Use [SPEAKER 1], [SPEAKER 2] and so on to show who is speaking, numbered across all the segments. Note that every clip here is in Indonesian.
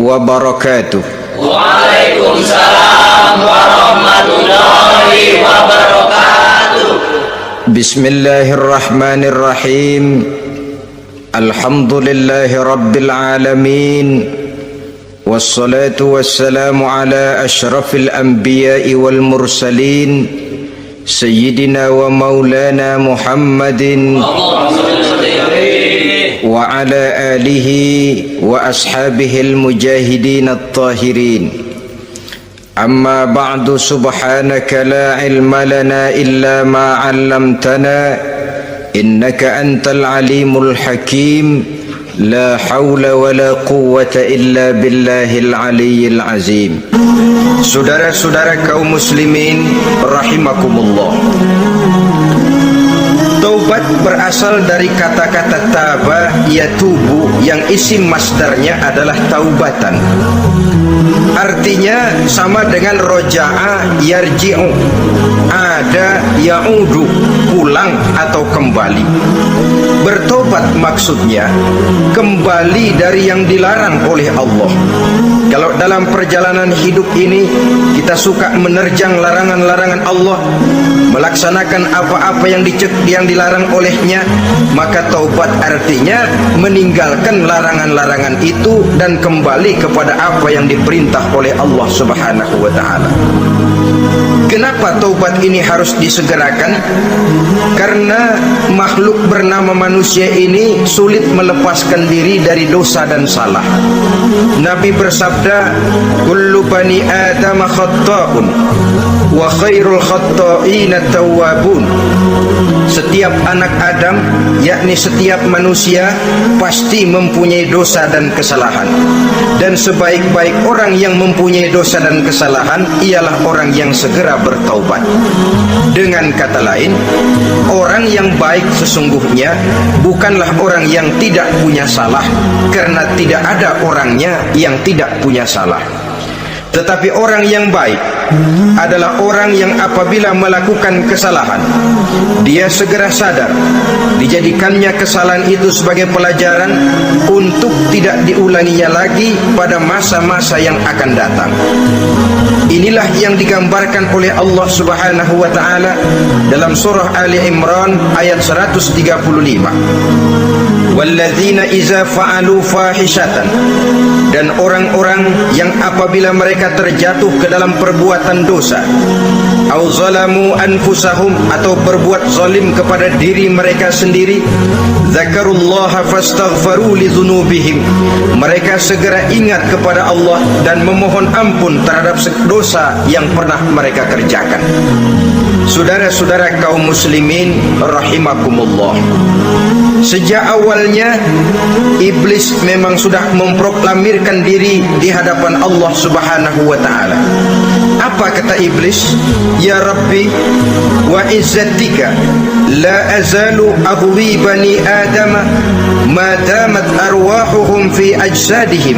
[SPEAKER 1] wabarakatuh.
[SPEAKER 2] Waalaikumsalam warahmatullahi wabarakatuh.
[SPEAKER 1] Bismillahirrahmanirrahim. Alhamdulillahi rabbil alamin. Wassalatu wassalamu ala ashrafil anbiya'i wal mursalin, Sayyidina wa maulana Muhammadin wa ala alihi wa ashabihil mujahidin at-tahirin. Amma ba'du, subhanaka la ilma lana illa ma 'allamtana innaka antal alimul hakim. La hawla wa la quwwata illa billahil aliyyil azim. Saudara-saudara kaum muslimin rahimakumullah, taubat berasal dari kata-kata taba yatubu, yang isim masdarnya adalah taubatan. Artinya sama dengan roja'a yarji'u, ada ya'udu, pulang atau kembali. Bertobat maksudnya kembali dari yang dilarang oleh Allah. Kalau dalam perjalanan hidup ini kita suka menerjang larangan-larangan Allah, melaksanakan apa-apa yang dilarang olehnya, maka taubat artinya meninggalkan larangan-larangan itu dan kembali kepada apa yang diperintah oleh Allah Subhanahu wa ta'ala. Kenapa taubat ini harus disegerakan? Karena makhluk bernama manusia ini sulit melepaskan diri dari dosa dan salah. Nabi bersabda, kullu bani Adam khatta'un wa khairul khatta'ina tawwabun. Setiap anak Adam, yakni setiap manusia, pasti mempunyai dosa dan kesalahan, dan sebaik-baik orang yang mempunyai dosa dan kesalahan ialah orang yang segera bertaubat. Dengan kata lain, orang yang baik sesungguhnya bukanlah orang yang tidak punya salah, karena tidak ada orangnya yang tidak punya salah. Tetapi orang yang baik adalah orang yang apabila melakukan kesalahan, dia segera sadar, dijadikannya kesalahan itu sebagai pelajaran untuk tidak diulanginya lagi pada masa-masa yang akan datang. Inilah yang digambarkan oleh Allah Subhanahu wa ta'ala dalam surah Ali Imran ayat 135. Walladzina iza fa'alu fahishatan, dan orang-orang yang apabila mereka terjatuh ke dalam perbuatan dosa, au zalamu anfusahum, atau berbuat zalim kepada diri mereka sendiri, zakarullaha fastaghfaru lidzunubihim, mereka segera ingat kepada Allah dan memohon ampun terhadap dosa yang pernah mereka kerjakan. Saudara-saudara kaum muslimin rahimakumullah, sejak awalnya iblis memang sudah memproklamirkan diri di hadapan Allah Subhanahu wa ta'ala. Apa kata iblis? Ya Rabbi wa izzatika la azalu aghwi bani Adam ma damat arwahuhum fi ajsadihim.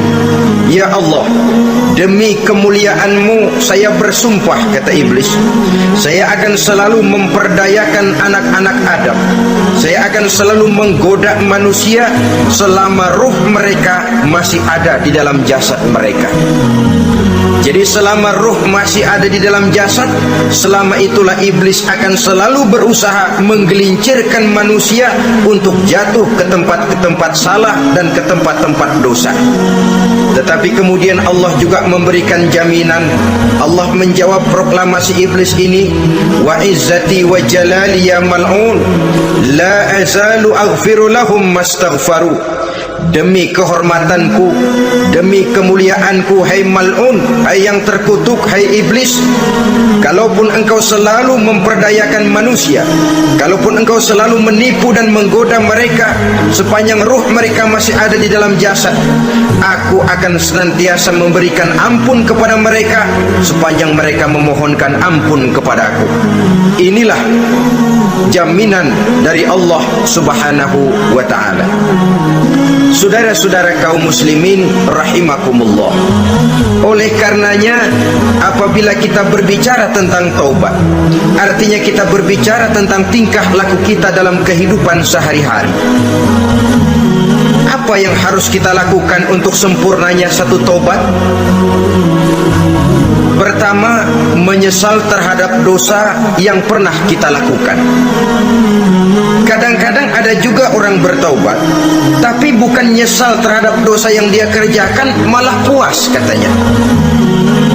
[SPEAKER 1] Ya Allah, demi kemuliaanmu saya bersumpah, kata iblis, saya akan selalu memperdayakan anak-anak Adam, saya akan selalu menggoda manusia selama ruh mereka masih ada di dalam jasad mereka. Jadi selama ruh masih ada di dalam jasad, selama itulah iblis akan selalu berusaha menggelincirkan manusia untuk jatuh ke tempat-tempat salah dan ke tempat-tempat dosa. Tetapi kemudian Allah juga memberikan jaminan. Allah menjawab proklamasi iblis ini, wa izzati wa jalali ya mal'un la azalu aghfiru lahum mastaghfaru. Demi kehormatanku, demi kemuliaanku, hai mal'un, hai yang terkutuk, hai iblis, kalaupun engkau selalu memperdayakan manusia, kalaupun engkau selalu menipu dan menggoda mereka sepanjang ruh mereka masih ada di dalam jasad, aku akan senantiasa memberikan ampun kepada mereka sepanjang mereka memohonkan ampun kepadaku. Inilah jaminan dari Allah Subhanahu wa ta'ala. Saudara-saudara kaum muslimin rahimakumullah, oleh karenanya apabila kita berbicara tentang taubat, artinya kita berbicara tentang tingkah laku kita dalam kehidupan sehari-hari. Apa yang harus kita lakukan untuk sempurnanya satu taubat? Pertama, menyesal terhadap dosa yang pernah kita lakukan. Kadang-kadang ada juga orang bertaubat, tapi bukan nyesal terhadap dosa yang dia kerjakan, malah puas katanya.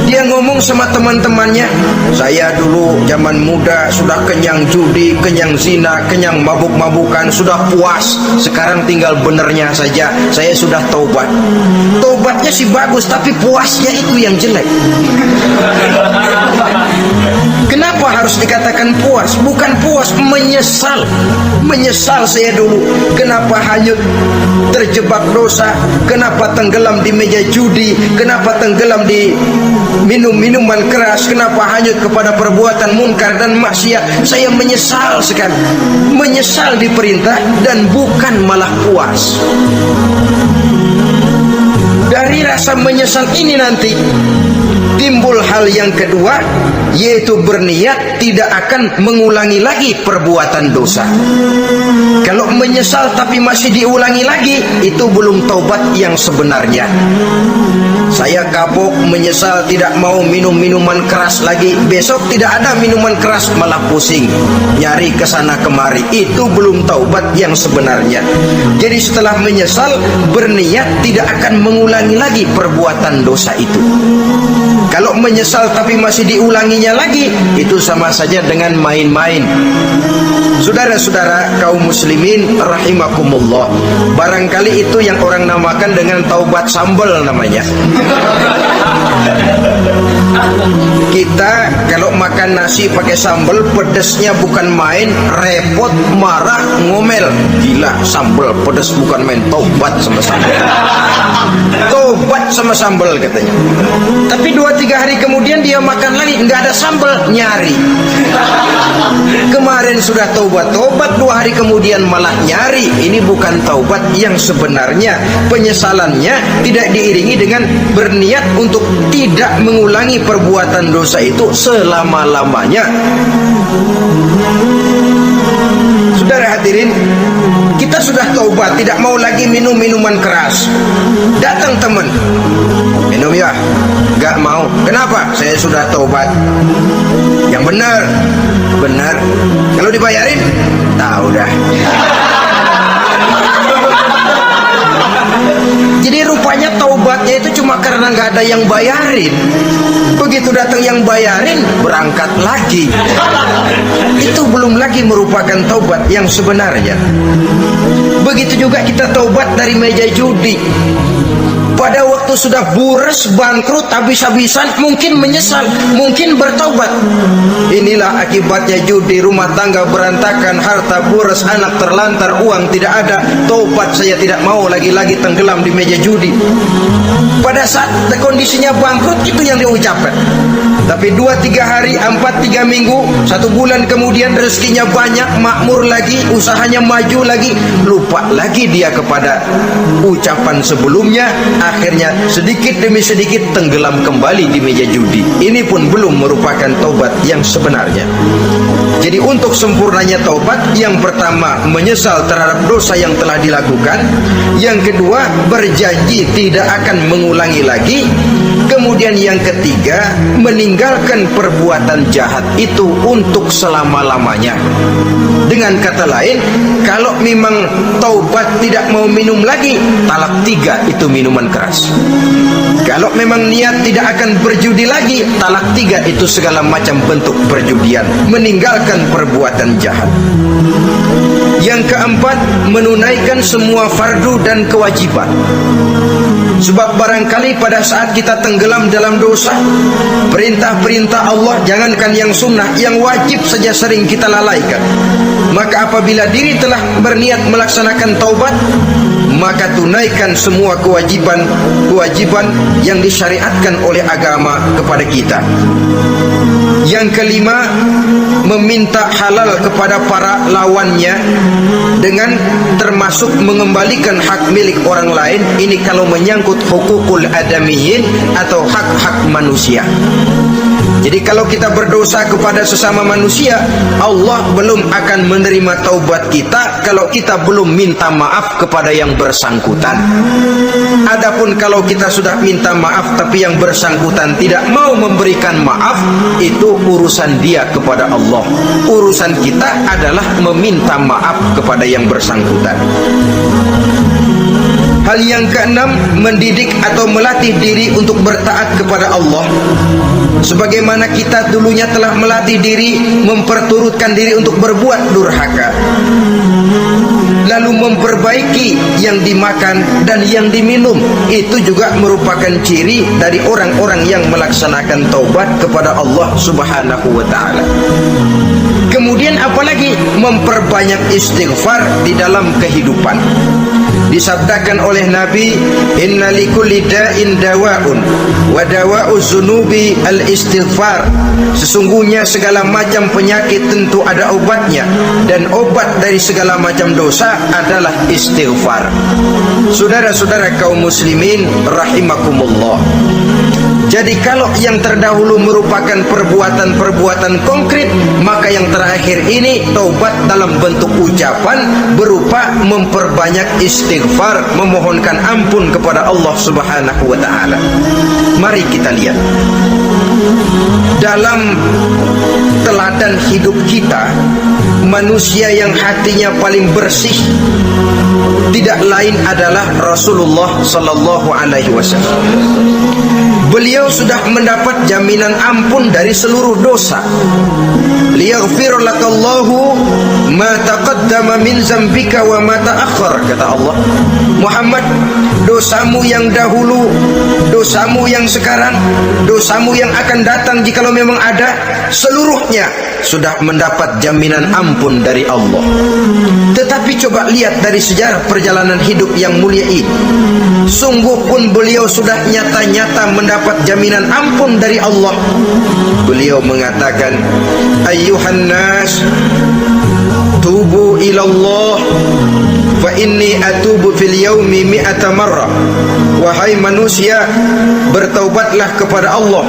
[SPEAKER 1] Dia ngomong sama teman-temannya, saya dulu zaman muda sudah kenyang judi, kenyang zina, kenyang mabuk-mabukan, sudah puas. Sekarang tinggal benernya saja, saya sudah taubat. Taubatnya sih bagus, tapi puasnya itu yang jelek. Kenapa harus dikatakan puas? Bukan puas, menyesal. Menyesal saya dulu, kenapa hanyut terjebak dosa, kenapa tenggelam di meja judi, kenapa tenggelam di minum-minuman keras, kenapa hanyut kepada perbuatan munkar dan maksiat. Saya menyesal sekali. Menyesal diperintah dan bukan malah puas. Dari rasa menyesal ini nanti timbul hal yang kedua, yaitu berniat tidak akan mengulangi lagi perbuatan dosa. Kalau menyesal tapi masih diulangi lagi, itu belum taubat yang sebenarnya. Saya kapok, menyesal, tidak mau minum minuman keras lagi. Besok tidak ada minuman keras, malah pusing, nyari kesana kemari. Itu belum taubat yang sebenarnya. Jadi setelah menyesal, berniat tidak akan mengulangi lagi perbuatan dosa itu. Kalau menyesal tapi masih diulanginya lagi, itu sama saja dengan main-main. Saudara-saudara kaum muslimin rahimakumullah, barangkali itu yang orang namakan dengan taubat sambal namanya. Kita kalau makan nasi pakai sambal, pedesnya bukan main, repot, marah, ngomel. Gila, sambal pedes bukan main, taubat sama sambal. Taubat sama sambal katanya. Tapi 2-3 hari kemudian dia makan lagi, nggak ada sambal, nyari. Kemarin sudah taubat, 2 hari kemudian malah nyari. Ini bukan taubat yang sebenarnya. Penyesalannya tidak diiringi dengan berniat untuk tidak mengulangi perbuatan dosa itu selama-lamanya. Saudara hadirin, kita sudah taubat, tidak mau lagi minum minuman keras. Datang teman, minum ya? Gak mau. Kenapa? Saya sudah taubat. Yang benar, benar. Kalau dibayarin, tahu dah. Jadi rupanya taubatnya itu cuma karena nggak ada yang bayarin. Begitu datang yang bayarin, berangkat lagi. Itu belum lagi merupakan taubat yang sebenarnya. Begitu juga kita taubat dari meja judi. Pada waktu sudah bures, bangkrut, habis-habisan, mungkin menyesal, mungkin bertaubat. Inilah akibatnya judi, rumah tangga berantakan, harta bures, anak terlantar, uang tidak ada. Taubat saya tidak mau lagi-lagi tenggelam di meja judi. Pada saat kondisinya bangkrut, itu yang diucapkan. Tapi 2-3 hari, 4-3 minggu, 1 bulan kemudian rezekinya banyak, makmur lagi, usahanya maju lagi, lupa lagi dia kepada ucapan sebelumnya. Akhirnya sedikit demi sedikit tenggelam kembali di meja judi. Ini pun belum merupakan taubat yang sebenarnya. Jadi untuk sempurnanya taubat, yang pertama menyesal terhadap dosa yang telah dilakukan, yang kedua berjanji tidak akan mengulangi lagi, kemudian yang ketiga meninggalkan perbuatan jahat itu untuk selama-lamanya. Dengan kata lain, kalau memang taubat tidak mau minum lagi, talak 3 itu minuman keras. Kalau memang niat tidak akan berjudi lagi, talak 3 itu segala macam bentuk perjudian, meninggalkan perbuatan jahat. Yang keempat, menunaikan semua fardu dan kewajiban. Sebab barangkali pada saat kita tenggelam dalam dosa, perintah-perintah Allah, jangankan yang sunnah, yang wajib saja sering kita lalaikan. Maka apabila diri telah berniat melaksanakan taubat, maka tunaikan semua kewajiban yang disyariatkan oleh agama kepada kita. Yang kelima, meminta halal kepada para lawannya dengan termasuk mengembalikan hak milik orang lain. Ini kalau menyangkut menyangkut hukukul adamiyin atau hak-hak manusia. Jadi kalau kita berdosa kepada sesama manusia, Allah belum akan menerima taubat kita kalau kita belum minta maaf kepada yang bersangkutan. Adapun kalau kita sudah minta maaf tapi yang bersangkutan tidak mau memberikan maaf, itu urusan dia kepada Allah. Urusan kita adalah meminta maaf kepada yang bersangkutan. Hal yang keenam, mendidik atau melatih diri untuk bertaat kepada Allah. Sebagaimana kita dulunya telah melatih diri, memperturutkan diri untuk berbuat durhaka, lalu memperbaiki yang dimakan dan yang diminum. Itu juga merupakan ciri dari orang-orang yang melaksanakan taubat kepada Allah Subhanahu wa ta'ala. Kemudian apalagi? Memperbanyak istighfar di dalam kehidupan. Disabdakan oleh Nabi, inna likulli da'in dawa'un wa dawa'u zunubi al-istighfar. Sesungguhnya segala macam penyakit tentu ada obatnya, dan obat dari segala macam dosa adalah istighfar. Saudara-saudara kaum muslimin rahimakumullah, jadi kalau yang terdahulu merupakan perbuatan-perbuatan konkret, maka yang terakhir ini taubat dalam bentuk ucapan berupa memperbanyak istighfar, memohonkan ampun kepada Allah Subhanahu wa ta'ala. Mari kita lihat dalam teladan hidup kita, manusia yang hatinya paling bersih tidak lain adalah Rasulullah sallallahu alaihi wasallam. Beliau sudah mendapat jaminan ampun dari seluruh dosa. Liyaghfir lakallahu ma taqaddama min zambika wa ma ta'akhkhar, kata Allah. Muhammad, dosamu yang dahulu, dosamu yang sekarang, dosamu yang akan datang jikalau memang ada, seluruhnya sudah mendapat jaminan ampun dari Allah. Tetapi coba lihat dari sejarah perjalanan hidup yang mulia ini, sungguh pun beliau sudah nyata-nyata mendapat jaminan ampun dari Allah. Beliau mengatakan, ayyuhan nas tubu ilallah fa inni atubu fil yaumi mi'ata marrah. Wahai manusia, bertaubatlah kepada Allah,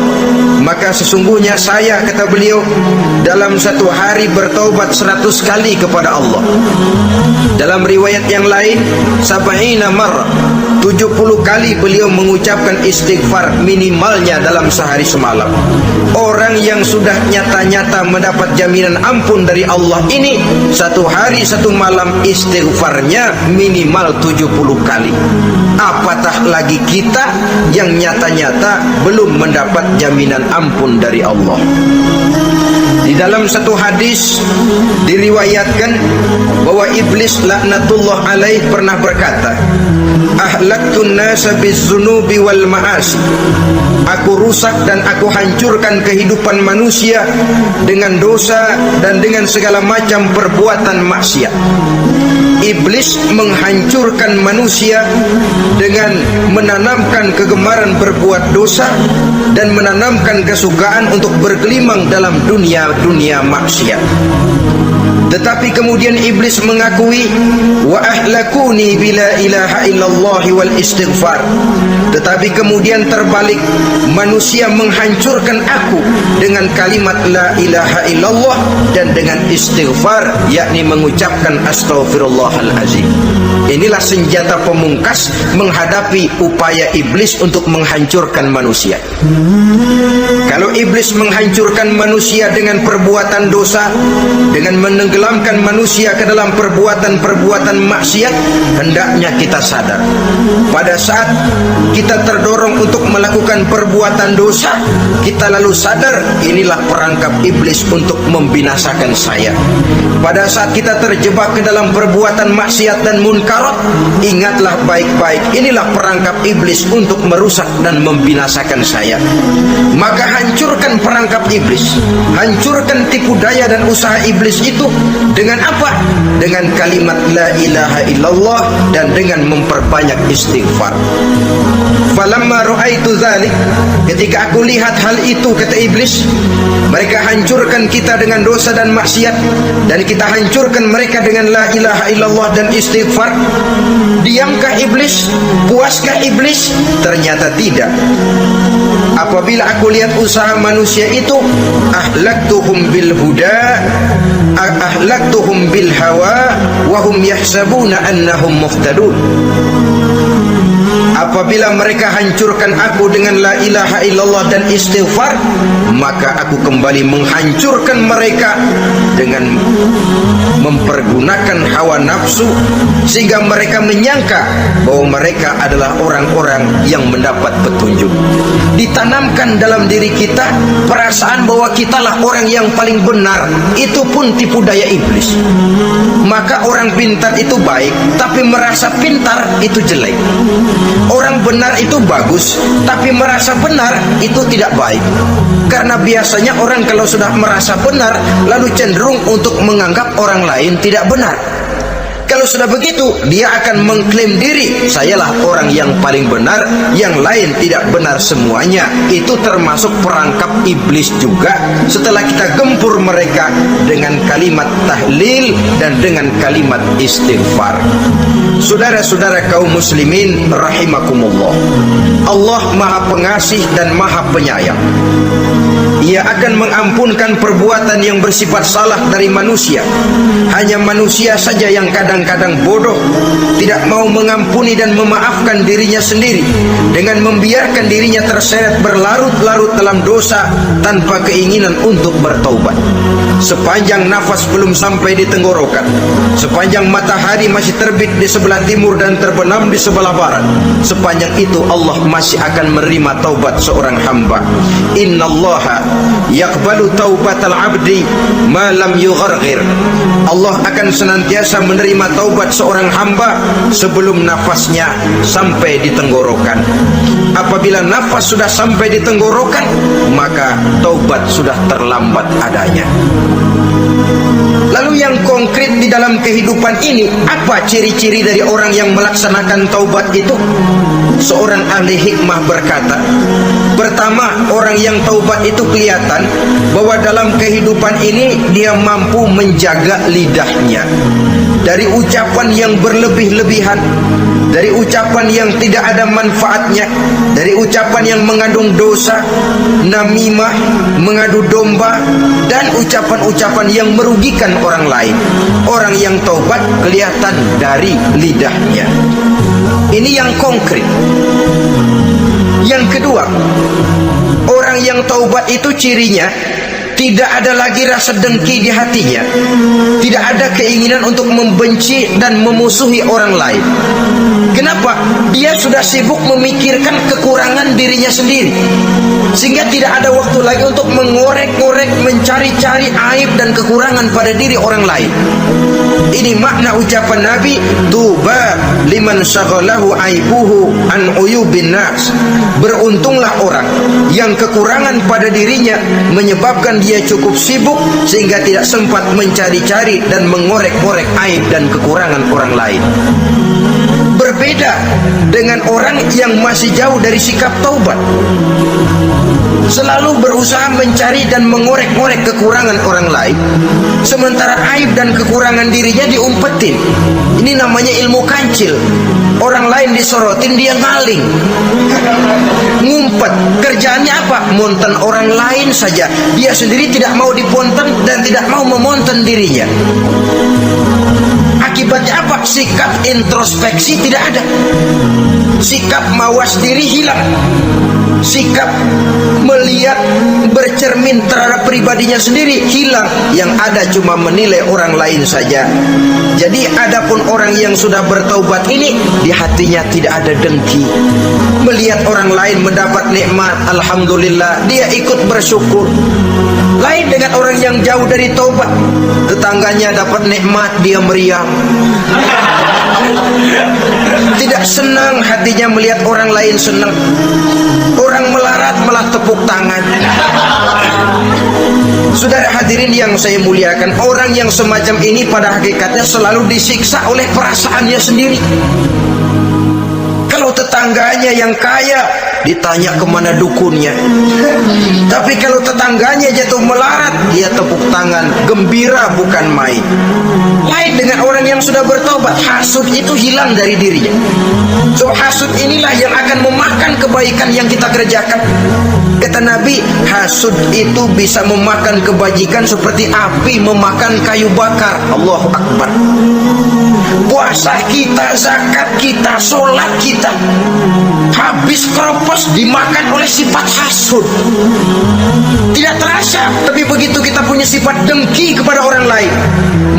[SPEAKER 1] maka sesungguhnya saya, kata beliau, dalam satu hari bertaubat 100 kali kepada Allah. Dalam riwayat yang lain, sab'ina marrah, 70 kali beliau mengucapkan istighfar minimalnya dalam sehari semalam. Orang yang sudah nyata-nyata mendapat jaminan ampun dari Allah ini, satu hari satu malam istighfarnya minimal 70 kali. Apatah lagi kita yang nyata-nyata belum mendapat jaminan ampun dari Allah. Di dalam satu hadis diriwayatkan bahwa iblis laknatullah alaih pernah berkata, ahlaktun nasa bizzunubi wal ma'asi. Aku rusak dan aku hancurkan kehidupan manusia dengan dosa dan dengan segala macam perbuatan maksiat. Iblis menghancurkan manusia dengan menanamkan kegemaran berbuat dosa dan menanamkan kesukaan untuk bergelimang dalam dunia maksiat. Tetapi kemudian iblis mengakui, wa ahlakuni bila ilaha illallah wal istighfar. Tetapi kemudian terbalik, manusia menghancurkan aku dengan kalimat la ilaha illallah dan dengan istighfar, yakni mengucapkan astaghfirullahalazim. Inilah senjata pemungkas menghadapi upaya iblis untuk menghancurkan manusia. Kalau iblis menghancurkan manusia dengan perbuatan dosa, dengan menenggelamkan manusia ke dalam perbuatan-perbuatan maksiat, hendaknya kita sadar. Pada saat kita terdorong untuk melakukan perbuatan dosa, kita lalu sadar inilah perangkap iblis untuk membinasakan saya. Pada saat kita terjebak ke dalam perbuatan maksiat dan munkarat, ingatlah baik-baik, inilah perangkap iblis untuk merusak dan membinasakan saya. Maka hancur hancurkan perangkap iblis, hancurkan tipu daya dan usaha iblis itu dengan apa? Dengan kalimat la ilaha illallah dan dengan memperbanyak istighfar. Falamma ra'aitu dzalik, ketika aku lihat hal itu, kata iblis, mereka hancurkan kita dengan dosa dan maksiat, dan kita hancurkan mereka dengan la ilaha illallah dan istighfar. Diamkah iblis? Puaskah iblis? Ternyata tidak. Apabila aku lihat usaha manusia itu, ahlaktuhum bil huda, ahlaktuhum bil hawa, wa hum yahsabuna annahum muhtadun. Apabila mereka hancurkan aku dengan la ilaha illallah dan istighfar, maka aku kembali menghancurkan mereka dengan mempergunakan hawa nafsu, sehingga mereka menyangka bahwa mereka adalah orang-orang yang mendapat petunjuk. Ditanamkan dalam diri kita perasaan bahwa kitalah orang yang paling benar, itu pun tipu daya iblis. Maka orang pintar itu baik, tapi merasa pintar itu jelek. Orang benar itu bagus, tapi merasa benar itu tidak baik. Karena biasanya orang kalau sudah merasa benar, lalu cenderung untuk menganggap orang lain tidak benar. Kalau sudah begitu, dia akan mengklaim diri, sayalah orang yang paling benar, yang lain tidak benar semuanya. Itu termasuk perangkap iblis juga, setelah kita gempur mereka dengan kalimat tahlil dan dengan kalimat istighfar. Saudara-saudara kaum muslimin rahimakumullah, Allah Maha Pengasih dan Maha Penyayang. Ia akan mengampunkan perbuatan yang bersifat salah dari manusia. Hanya manusia saja yang kadang-kadang bodoh, tidak mau mengampuni dan memaafkan dirinya sendiri, dengan membiarkan dirinya terseret berlarut-larut dalam dosa tanpa keinginan untuk bertaubat. Sepanjang nafas belum sampai di tenggorokan, sepanjang matahari masih terbit di sebelah timur dan terbenam di sebelah barat, sepanjang itu Allah masih akan menerima taubat seorang hamba. Innallaha yaqbalu taubatal abdi ma lam yugharghir. Allah akan senantiasa menerima taubat seorang hamba sebelum nafasnya sampai di tenggorokan. Apabila nafas sudah sampai di tenggorokan, maka taubat sudah terlambat adanya. Lalu yang konkret di dalam kehidupan ini, apa ciri-ciri dari orang yang melaksanakan taubat itu? Seorang ahli hikmah berkata, pertama, orang yang taubat itu kelihatan bahwa dalam kehidupan ini dia mampu menjaga lidahnya dari ucapan yang berlebih-lebihan, dari ucapan yang tidak ada manfaatnya, dari ucapan yang mengandung dosa, namimah, mengadu domba, dan ucapan-ucapan yang merugikan orang lain. Orang yang taubat kelihatan dari lidahnya. Ini yang konkret. Yang kedua, orang yang taubat itu cirinya tidak ada lagi rasa dengki di hatinya, tidak ada keinginan untuk membenci dan memusuhi orang lain. Kenapa? Dia sudah sibuk memikirkan kekurangan dirinya sendiri, sehingga tidak ada waktu lagi untuk mengorek-ngorek, mencari-cari aib dan kekurangan pada diri orang lain. Ini makna ucapan Nabi, tuba liman syaghalahu aibuhu an uyubin nas. Beruntunglah orang yang kekurangan pada dirinya menyebabkan dia cukup sibuk sehingga tidak sempat mencari-cari dan mengorek-ngorek aib dan kekurangan orang lain. Berbeda dengan orang yang masih jauh dari sikap taubat, selalu berusaha mencari dan mengorek-ngorek kekurangan orang lain, sementara aib dan kekurangan dirinya diumpetin. Ini namanya ilmu kancil. Orang lain disorotin, dia ngaling, ngumpet. Kerjaannya apa? Monten orang lain saja. Dia sendiri tidak mau diponten dan tidak mau memonten dirinya. Akibatnya apa? Sikap introspeksi tidak ada, sikap mawas diri hilang, sikap melihat bercermin terhadap pribadinya sendiri hilang. Yang ada cuma menilai orang lain saja. Jadi adapun orang yang sudah bertaubat ini, di hatinya tidak ada dengki. Melihat orang lain mendapat nikmat, alhamdulillah, dia ikut bersyukur. Lain dengan orang yang jauh dari taubat, tetangganya dapat nikmat, dia meriang, tidak senang hatinya melihat orang lain senang. Orang melarat malah tepuk tangan. Saudara hadirin yang saya muliakan, orang yang semacam ini pada hakikatnya selalu disiksa oleh perasaannya sendiri. Kalau tetangganya yang kaya, ditanya kemana dukunnya. Tapi kalau tetangganya jatuh melarat, dia tepuk tangan, gembira bukan main. Lain dengan orang yang sudah bertobat, hasud itu hilang dari dirinya. So hasud inilah yang akan memakan kebaikan yang kita kerjakan. Kata Nabi, hasud itu bisa memakan kebajikan seperti api memakan kayu bakar. Allahu Akbar. Puasa kita, zakat kita, sholat kita habis keropos dimakan oleh sifat hasud. Tidak terasa, tapi begitu kita punya sifat dengki kepada orang lain,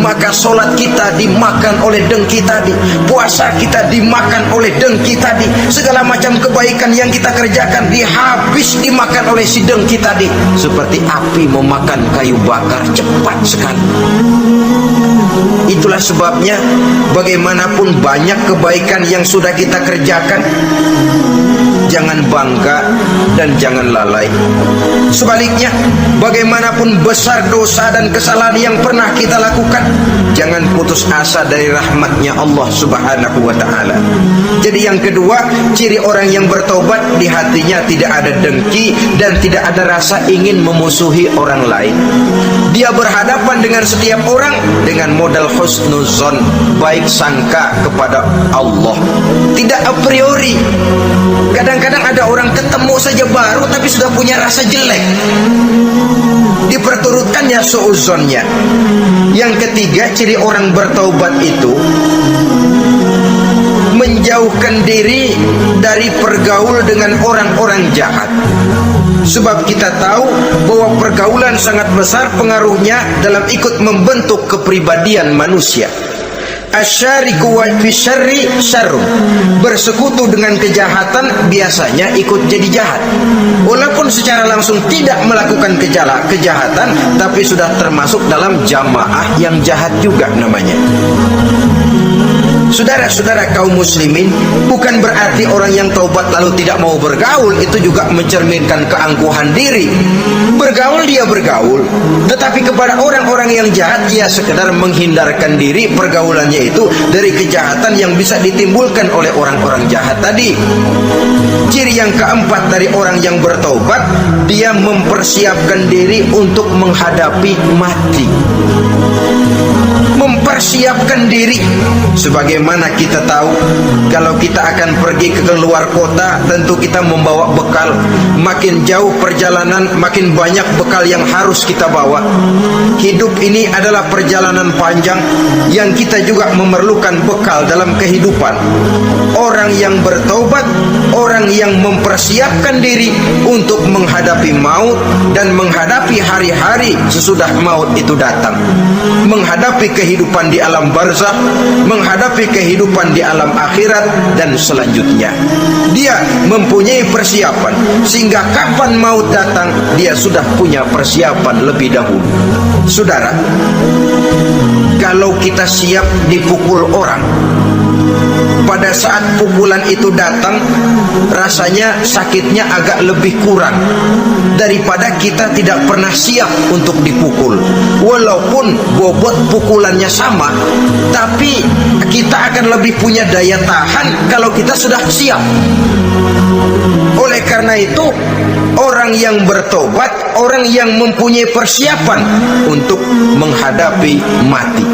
[SPEAKER 1] maka sholat kita dimakan oleh dengki tadi, puasa kita dimakan oleh dengki tadi, segala macam kebaikan yang kita kerjakan habis dimakan oleh si dengki tadi. Seperti api memakan kayu bakar, cepat sekali. Itulah sebabnya bagaimanapun banyak kebaikan yang sudah kita kerjakan, jangan bangga dan jangan lalai. Sebaliknya, bagaimanapun besar dosa dan kesalahan yang pernah kita lakukan, jangan putus asa dari rahmatnya Allah Subhanahu wa ta'ala. Jadi yang kedua, ciri orang yang bertobat, di hatinya tidak ada dengki dan tidak ada rasa ingin memusuhi orang lain. Dia berhadapan dengan setiap orang dengan modal husnuzon, baik sangka kepada Allah, tidak a priori. Kadang-kadang ada orang ketemu saja baru tapi sudah punya rasa jelek, diperturutkannya suuzonnya. Yang ketiga, ciri orang bertaubat itu menjauhkan diri dari pergaul dengan orang-orang jahat. Sebab kita tahu bahwa pergaulan sangat besar pengaruhnya dalam ikut membentuk kepribadian manusia. Asyariku wa fi syarri syarrun. Bersekutu dengan kejahatan biasanya ikut jadi jahat. Walaupun secara langsung tidak melakukan kejahatan, tapi sudah termasuk dalam jamaah yang jahat juga namanya. Saudara-saudara kaum muslimin, bukan berarti orang yang taubat lalu tidak mau bergaul itu juga mencerminkan keangkuhan diri. Bergaul dia bergaul, tetapi kepada orang-orang yang jahat ia sekedar menghindarkan diri pergaulannya itu dari kejahatan yang bisa ditimbulkan oleh orang-orang jahat tadi. Ciri yang keempat dari orang yang bertaubat, dia mempersiapkan diri untuk menghadapi mati. Mempersiapkan diri. Sebagaimana kita tahu, kalau kita akan pergi ke luar kota, tentu kita membawa bekal. Makin jauh perjalanan, makin banyak bekal yang harus kita bawa. Hidup ini adalah perjalanan panjang yang kita juga memerlukan bekal dalam kehidupan. Orang yang bertaubat, orang yang mempersiapkan diri untuk menghadapi maut dan menghadapi hari-hari sesudah maut itu datang, menghadapi kehidupan di alam barzakh, menghadapi kehidupan di alam akhirat dan selanjutnya. Dia mempunyai persiapan sehingga kapan maut datang dia sudah punya persiapan lebih dahulu. Saudara, kalau kita siap dipukul orang, pada saat pukulan itu datang, rasanya sakitnya agak lebih kurang daripada kita tidak pernah siap untuk dipukul. Walaupun bobot pukulannya sama, tapi kita akan lebih punya daya tahan kalau kita sudah siap. Oleh karena itu, orang yang bertobat, orang yang mempunyai persiapan untuk menghadapi mati.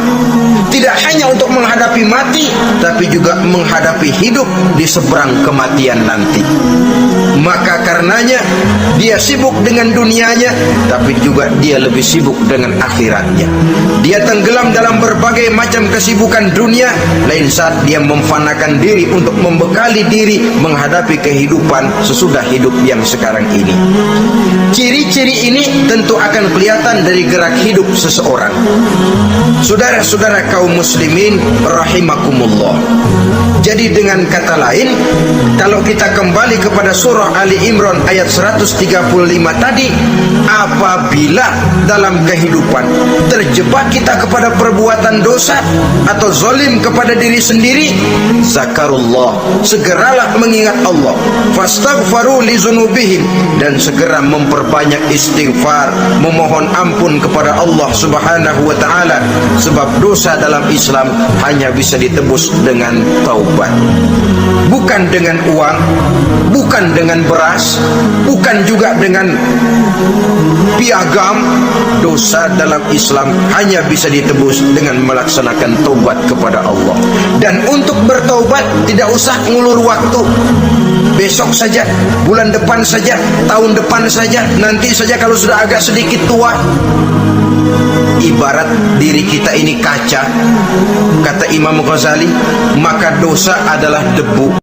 [SPEAKER 1] Tidak hanya untuk menghadapi mati, tapi juga menghadapi hidup di seberang kematian nanti. Maka karenanya dia sibuk dengan dunianya, tapi juga dia lebih sibuk dengan akhiratnya. Dia tenggelam dalam berbagai macam kesibukan dunia, lain saat dia memfanakan diri untuk membekali diri menghadapi kehidupan sesudah hidup yang sekarang ini. Ciri-ciri ini tentu akan kelihatan dari gerak hidup seseorang. Saudara-saudara kaum muslimin rahimakumullah. Jadi dengan kata lain, kalau kita kembali kepada surah Ali Imran ayat 135 tadi, apabila dalam kehidupan terjebak kita kepada perbuatan dosa atau zalim kepada diri sendiri, zakarullah, segeralah mengingat Allah, fastaghfaru li dzunubihim, dan segera memperbanyak istighfar, memohon ampun kepada Allah Subhanahu wa taala, sebab dosa dalam Islam hanya bisa ditebus dengan taubat. Bukan dengan uang, bukan dengan beras, bukan juga dengan piagam. Dosa dalam Islam hanya bisa ditebus dengan melaksanakan taubat kepada Allah. Dan untuk bertaubat tidak usah ngulur waktu. Besok saja, bulan depan saja, tahun depan saja, nanti saja kalau sudah agak sedikit tua. Ibarat diri kita ini kaca, kata Imam Ghazali, maka dosa adalah debu.